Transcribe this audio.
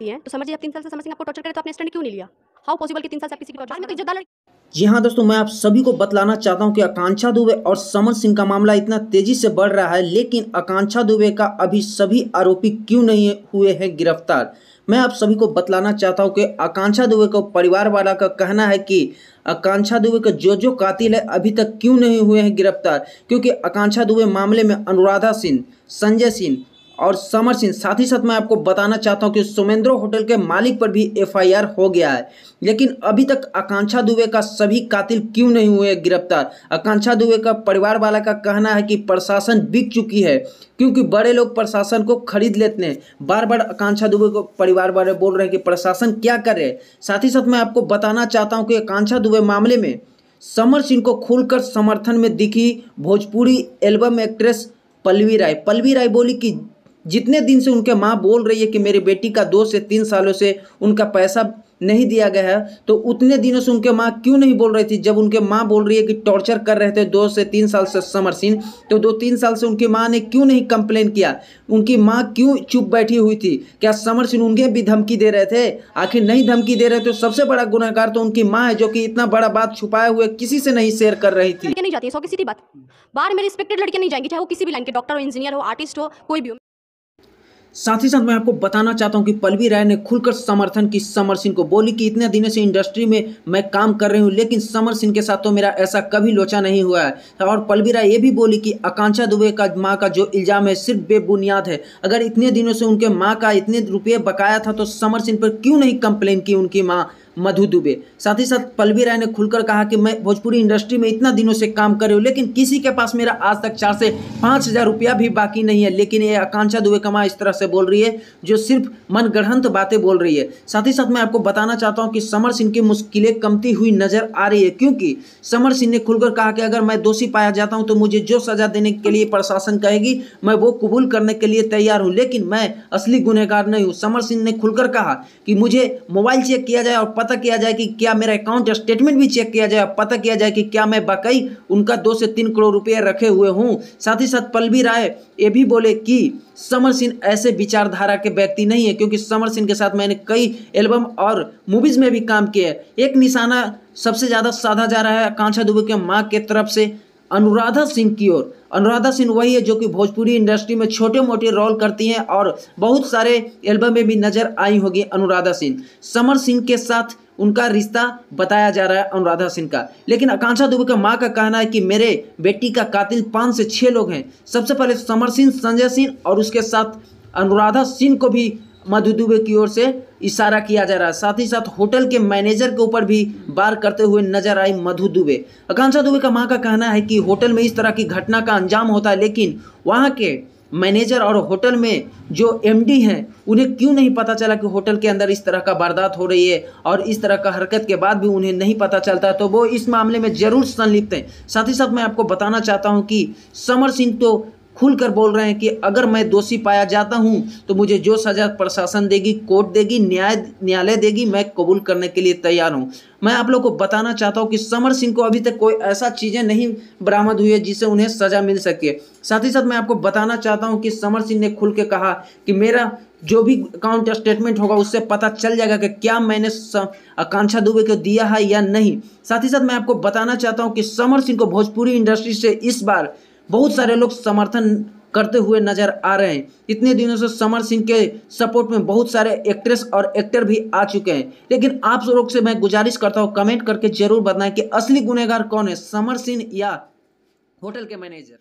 हैं, तो समर जी, आप 3 साल से समर सिंह आपको टॉर्चर करे तो आपने स्टैंड क्यों नहीं लिया? हाउ पॉसिबल कि 3 साल से आप किसी की टॉर्चर में तो इज्जतदार जी हाँ दोस्तों, मैं आप सभी को बतलाना चाहता हूं कि आकांक्षा दुबे और समर सिंह का मामला इतना तेजी से बढ़ रहा है, लेकिन आकांक्षा दुबे का अभी सभी आरोपी क्यों नहीं हुए हैं गिरफ्तार। मैं आप सभी को बतलाना चाहता हूं कि आकांक्षा दुबे को परिवार वाला का कहना है कि आकांक्षा दुबे का जो कातिल है अभी तक क्यों नहीं हुए हैं गिरफ्तार, क्योंकि आकांक्षा दुबे मामले में अनुराधा सिंह, संजय सिंह और समर सिंह, साथ ही साथ मैं आपको बताना चाहता हूं कि सोमेंद्रो होटल के मालिक पर भी एफआईआर हो गया है, लेकिन अभी तक आकांक्षा दुबे का सभी कातिल क्यों नहीं हुए गिरफ्तार। आकांक्षा दुबे का परिवार वाला का कहना है कि प्रशासन बिक चुकी है, क्योंकि बड़े लोग प्रशासन को खरीद लेते हैं। बार बार आकांक्षा दुबे को परिवार वाले बोल रहे हैं कि प्रशासन क्या कर रहे हैं। साथ ही साथ मैं आपको बताना चाहता हूं कि आकांक्षा दुबे मामले में समर सिंह को खुलकर समर्थन में दिखी भोजपुरी एल्बम एक्ट्रेस पल्लवी राय बोली कि जितने दिन से उनके माँ बोल रही है कि मेरी बेटी का 2 से 3 सालों से उनका पैसा नहीं दिया गया है, तो उतने दिनों से उनके माँ क्यों नहीं बोल रही थी। जब उनके माँ बोल रही है कि टॉर्चर कर रहे थे 2 से 3 साल से समर सिंह, तो 2-3 साल से उनकी माँ ने क्यों नहीं कंप्लेन किया। उनकी माँ क्यों चुप बैठी हुई थी। क्या समर सिंह उन्हें भी धमकी दे रहे थे? आखिर नहीं धमकी दे रहे थे। सबसे बड़ा गुनहगार तो उनकी माँ है, जो कि इतना बड़ा बात छुपाए हुए किसी से नहीं शेयर कर रही थी। लड़कियां नहीं जाती है, 100 की सीधी बात। बाहर में रिस्पेक्टेड लड़कियां नहीं जाएंगी, चाहे वो किसी भी लाइन के डॉक्टर हो, इंजीनियर हो, आर्टिस्ट हो, कोई भी हो। साथ ही साथ मैं आपको बताना चाहता हूं कि पल्लवी राय ने खुलकर समर्थन की समर सिंह को, बोली कि इतने दिनों से इंडस्ट्री में मैं काम कर रही हूं, लेकिन समर सिंह के साथ तो मेरा ऐसा कभी लोचा नहीं हुआ है। और पल्लवी राय ये भी बोली कि आकांक्षा दुबे का मां का जो इल्जाम है सिर्फ बेबुनियाद है। अगर इतने दिनों से उनके मां का इतने रुपये बकाया था तो समर सिंह पर क्यों नहीं कंप्लेन की उनकी मां मधु दुबे। साथ ही साथ पल्लवी राय ने खुलकर कहा कि मैं भोजपुरी इंडस्ट्री में इतना दिनों से काम कर रही हूँ, लेकिन किसी के पास मेरा आज तक 4 से 5 हज़ार रुपया भी बाकी नहीं है। लेकिन ये आकांक्षा दुबे का मां इस तरह से बोल रही है, जो सिर्फ मनगढ़ंत बातें बोल रही है। साथ ही साथ मैं आपको बताना चाहता हूँ कि समर सिंह की मुश्किलें कमती हुई नजर आ रही है, क्योंकि समर सिंह ने खुलकर कहा कि अगर मैं दोषी पाया जाता हूँ तो मुझे जो सजा देने के लिए प्रशासन कहेगी मैं वो कबूल करने के लिए तैयार हूँ, लेकिन मैं असली गुनहगार नहीं हूँ। समर सिंह ने खुलकर कहा कि मुझे मोबाइल चेक किया जाए और पता किया जाए कि क्या मेरा अकाउंट स्टेटमेंट भी चेक किया जाए, पता किया जाए कि क्या मैं वाकई उनका 2 से 3 करोड़ रुपए रखे हुए हूं। साथ ही साथ पल्लवी राय ये भी बोले कि समर सिंह ऐसे विचारधारा के व्यक्ति नहीं है, क्योंकि समर सिंह के साथ मैंने कई एल्बम और मूवीज में भी काम किया है। एक निशाना सबसे ज्यादा साधा जा रहा है आकांक्षा दुबे के मां के तरफ से अनुराधा सिंह की ओर। अनुराधा सिंह वही है जो कि भोजपुरी इंडस्ट्री में छोटे मोटे रोल करती हैं और बहुत सारे एल्बम में भी नजर आई होगी अनुराधा सिंह। समर सिंह के साथ उनका रिश्ता बताया जा रहा है अनुराधा सिंह का, लेकिन आकांक्षा दुबे का मां का कहना है कि मेरे बेटी का कातिल 5 से 6 लोग हैं। सबसे पहले समर सिंह, संजय सिंह और उसके साथ अनुराधा सिंह को भी मधु दुबे की ओर से इशारा किया जा रहा है। साथ ही साथ होटल के मैनेजर के ऊपर भी वार करते हुए नजर आई मधु दुबे। आकांक्षा दुबे का मां का कहना है कि होटल में इस तरह की घटना का अंजाम होता है, लेकिन वहां के मैनेजर और होटल में जो एमडी हैं उन्हें क्यों नहीं पता चला कि होटल के अंदर इस तरह का वारदात हो रही है, और इस तरह का हरकत के बाद भी उन्हें नहीं पता चलता, तो वो इस मामले में जरूर संलिप्त हैं। साथ ही साथ मैं आपको बताना चाहता हूं कि समर सिंह तो खुलकर बोल रहे हैं कि अगर मैं दोषी पाया जाता हूं तो मुझे जो सजा प्रशासन देगी, कोर्ट देगी, न्यायालय देगी, मैं कबूल करने के लिए तैयार हूं। मैं आप लोग को बताना चाहता हूं कि समर सिंह को अभी तक कोई ऐसा चीज़ें नहीं बरामद हुई है जिससे उन्हें सजा मिल सके। साथ ही साथ मैं आपको बताना चाहता हूं कि समर सिंह ने खुल के कहा कि मेरा जो भी अकाउंट स्टेटमेंट होगा उससे पता चल जाएगा कि क्या मैंने आकांक्षा दुबे को दिया है या नहीं। साथ ही साथ मैं आपको बताना चाहता हूं कि समर सिंह को भोजपुरी इंडस्ट्री से इस बार बहुत सारे लोग समर्थन करते हुए नजर आ रहे हैं। इतने दिनों से समर सिंह के सपोर्ट में बहुत सारे एक्ट्रेस और एक्टर भी आ चुके हैं, लेकिन आप लोग से मैं गुजारिश करता हूं कमेंट करके जरूर बताएं कि असली गुनहगार कौन है, समर सिंह या होटल के मैनेजर।